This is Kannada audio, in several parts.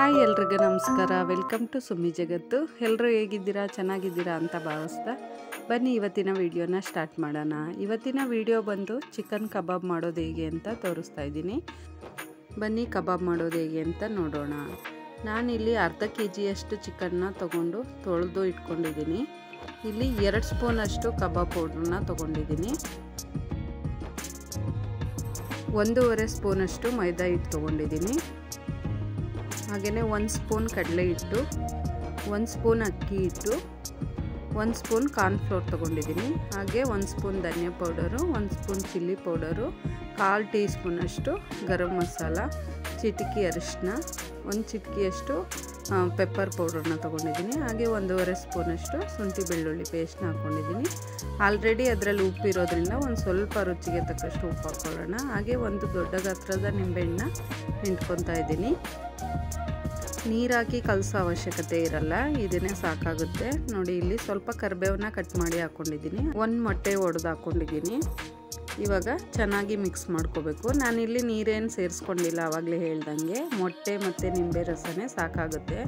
ಹಾಯ್ ಎಲ್ರಿಗೂ ನಮಸ್ಕಾರ. ವೆಲ್ಕಮ್ ಟು ಸುಮ್ಮಿ ಜಗತ್ತು. ಎಲ್ಲರೂ ಹೇಗಿದ್ದೀರಾ, ಚೆನ್ನಾಗಿದ್ದೀರಾ ಅಂತ ಭಾವಿಸ್ತಾ ಬನ್ನಿ ಇವತ್ತಿನ ವಿಡಿಯೋನ ಸ್ಟಾರ್ಟ್ ಮಾಡೋಣ. ಇವತ್ತಿನ ವಿಡಿಯೋ ಬಂದು ಚಿಕನ್ ಕಬಾಬ್ ಮಾಡೋದು ಹೇಗೆ ಅಂತ ತೋರಿಸ್ತಾ ಇದ್ದೀನಿ. ಬನ್ನಿ ಕಬಾಬ್ ಮಾಡೋದು ಹೇಗೆ ಅಂತ ನೋಡೋಣ. ನಾನಿಲ್ಲಿ ಅರ್ಧ kg ಚಿಕನ್ನ ತೊಗೊಂಡು ತೊಳೆದು ಇಟ್ಕೊಂಡಿದ್ದೀನಿ. ಇಲ್ಲಿ 2 ಸ್ಪೂನಷ್ಟು ಕಬಾಬ್ ಪೌಡ್ರನ್ನ ತೊಗೊಂಡಿದ್ದೀನಿ. 1.5 ಸ್ಪೂನಷ್ಟು ಮೈದಾ ಹಿಟ್ಟು ತೊಗೊಂಡಿದ್ದೀನಿ. ಹಾಗೆಯೇ 1 ಸ್ಪೂನ್ ಕಡಲೆ ಹಿಟ್ಟು, 1 ಸ್ಪೂನ್ ಅಕ್ಕಿ ಹಿಟ್ಟು, 1 ಸ್ಪೂನ್ ಕಾರ್ನ್ಫ್ಲೋರ್ ತೊಗೊಂಡಿದ್ದೀನಿ. ಹಾಗೆ 1 ಸ್ಪೂನ್ ಧನಿಯಾ powder, 1 spoon chilli powder, 1/4 tea ಸ್ಪೂನಷ್ಟು ಗರಂ ಮಸಾಲ, ಚಿಟಿಕೆ ಅರಿಶಿನ, 1 ಚಿಟಿಕೆಯಷ್ಟು ಪೆಪ್ಪರ್ ಪೌಡ್ರನ್ನ ತೊಗೊಂಡಿದ್ದೀನಿ. ಹಾಗೆ 1.5 ಸ್ಪೂನಷ್ಟು ಶುಂಠಿ ಬೆಳ್ಳುಳ್ಳಿ ಪೇಸ್ಟ್ನ ಹಾಕ್ಕೊಂಡಿದ್ದೀನಿ. ಆಲ್ರೆಡಿ ಅದರಲ್ಲಿ ಉಪ್ಪಿರೋದ್ರಿಂದ ಒಂದು ಸ್ವಲ್ಪ ರುಚಿಗೆ ತಕ್ಕಷ್ಟು ಉಪ್ಪು ಹಾಕ್ಕೊಳ್ಳೋಣ. ಹಾಗೆ ಒಂದು ದೊಡ್ಡ ಗಾತ್ರದ ನಿಂಬೆಹಣ್ಣನ್ನ ಹಿಂಡ್ಕೊತಾ ಇದ್ದೀನಿ. ನೀರು ಹಾಕಿ ಕಲಸೋ ಅವಶ್ಯಕತೆ ಇರಲ್ಲ, ಇದನ್ನೇ ಸಾಕಾಗುತ್ತೆ. ನೋಡಿ, ಇಲ್ಲಿ ಸ್ವಲ್ಪ ಕರಿಬೇವನ್ನ ಕಟ್ ಮಾಡಿ ಹಾಕ್ಕೊಂಡಿದ್ದೀನಿ. 1 ಮೊಟ್ಟೆ ಒಡೆದು ಹಾಕ್ಕೊಂಡಿದ್ದೀನಿ. ಇವಾಗ ಚೆನ್ನಾಗಿ ಮಿಕ್ಸ್ ಮಾಡ್ಕೋಬೇಕು. ನಾನಿಲ್ಲಿ ನೀರೇನು ಸೇರಿಸ್ಕೊಂಡಿಲ್ಲ, ಆವಾಗಲೇ ಹೇಳ್ದಂಗೆ ಮೊಟ್ಟೆ ಮತ್ತು ನಿಂಬೆ ರಸನೇ ಸಾಕಾಗುತ್ತೆ.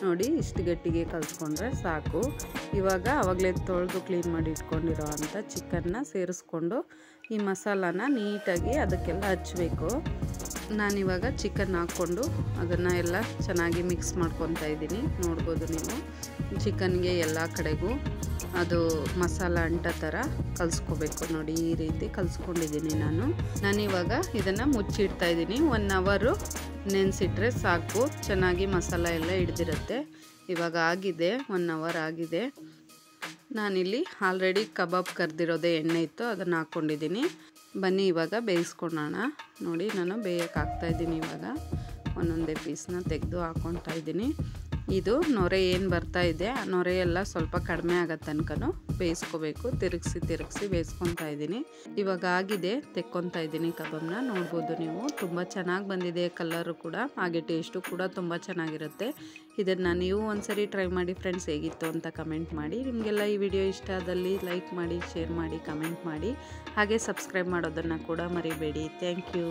ನೋಡಿ, ಇಷ್ಟು ಗಟ್ಟಿಗೆ ಕಲಿಸ್ಕೊಂಡ್ರೆ ಸಾಕು. ಇವಾಗ ಆವಾಗಲೇ ತೊಳೆದು ಕ್ಲೀನ್ ಮಾಡಿ ಇಟ್ಕೊಂಡಿರೋ ಅಂಥ ಚಿಕನ್ನ ಸೇರಿಸ್ಕೊಂಡು ಈ ಮಸಾಲಾನ ನೀಟಾಗಿ ಅದಕ್ಕೆಲ್ಲ ಹಚ್ಚಬೇಕು. ನಾನಿವಾಗ ಚಿಕನ್ ಹಾಕ್ಕೊಂಡು ಅದನ್ನು ಎಲ್ಲ ಚೆನ್ನಾಗಿ ಮಿಕ್ಸ್ ಮಾಡ್ಕೊತಾ ಇದ್ದೀನಿ. ನೋಡ್ಬೋದು ನೀವು, ಚಿಕನ್ಗೆ ಎಲ್ಲ ಕಡೆಗೂ ಅದು ಮಸಾಲ ಅಂಟೋ ಥರ ಕಲಿಸ್ಕೋಬೇಕು. ನೋಡಿ, ಈ ರೀತಿ ಕಲಿಸ್ಕೊಂಡಿದ್ದೀನಿ ನಾನಿವಾಗ ಇದನ್ನು ಮುಚ್ಚಿಡ್ತಾ ಇದ್ದೀನಿ. 1 ಅವರು ನೆನೆಸಿಟ್ರೆ ಸಾಕು, ಚೆನ್ನಾಗಿ ಮಸಾಲ ಎಲ್ಲ ಹಿಡ್ದಿರುತ್ತೆ. ಇವಾಗ ಆಗಿದೆ, 1 ಅವರ್ ಆಗಿದೆ. ನಾನಿಲ್ಲಿ ಆಲ್ರೆಡಿ ಕಬಾಬ್ ಕರೆದಿರೋದೇ ಎಣ್ಣೆ ಇತ್ತು, ಅದನ್ನು ಹಾಕ್ಕೊಂಡಿದ್ದೀನಿ. ಬನ್ನಿ ಇವಾಗ ಬೇಯಿಸ್ಕೊಳ್ಳೋಣ. ನೋಡಿ, ನಾನು ಬೇಯಕ್ಕೆ ಹಾಕ್ತಾಯಿದ್ದೀನಿ. ಇವಾಗ ಒಂದೊಂದೇ ಪೀಸ್ನ ತೆಗೆದು ಹಾಕ್ಕೊತಾ ಇದ್ದೀನಿ. ಇದು ನೊರೆ ಏನು ಬರ್ತಾ ಇದೆ, ಆ ನೊರೆ ಎಲ್ಲ ಸ್ವಲ್ಪ ಕಡಿಮೆ ಆಗೋ ತನಕನೂ ಬೇಯಿಸ್ಕೋಬೇಕು. ತಿರುಗಿಸಿ ಬೇಯಿಸ್ಕೊತಾ ಇದ್ದೀನಿ. ಇವಾಗ ಆಗಿದೆ, ತೆಕ್ಕೊತಾ ಇದ್ದೀನಿ ಕಬಾಬ್ನ. ನೋಡ್ಬೋದು ನೀವು, ತುಂಬ ಚೆನ್ನಾಗಿ ಬಂದಿದೆ ಕಲರು ಕೂಡ, ಹಾಗೆ ಟೇಸ್ಟು ಕೂಡ ತುಂಬ ಚೆನ್ನಾಗಿರುತ್ತೆ. ಇದನ್ನು ನೀವು ಒಂದ್ಸರಿ ಟ್ರೈ ಮಾಡಿ ಫ್ರೆಂಡ್ಸ್, ಹೇಗಿತ್ತು ಅಂತ ಕಮೆಂಟ್ ಮಾಡಿ. ನಿಮಗೆಲ್ಲ ಈ ವಿಡಿಯೋ ಇಷ್ಟ ಆದಲ್ಲಿ ಲೈಕ್ ಮಾಡಿ, ಶೇರ್ ಮಾಡಿ, ಕಮೆಂಟ್ ಮಾಡಿ. ಹಾಗೆ ಸಬ್ಸ್ಕ್ರೈಬ್ ಮಾಡೋದನ್ನು ಕೂಡ ಮರಿಬೇಡಿ. Thank you.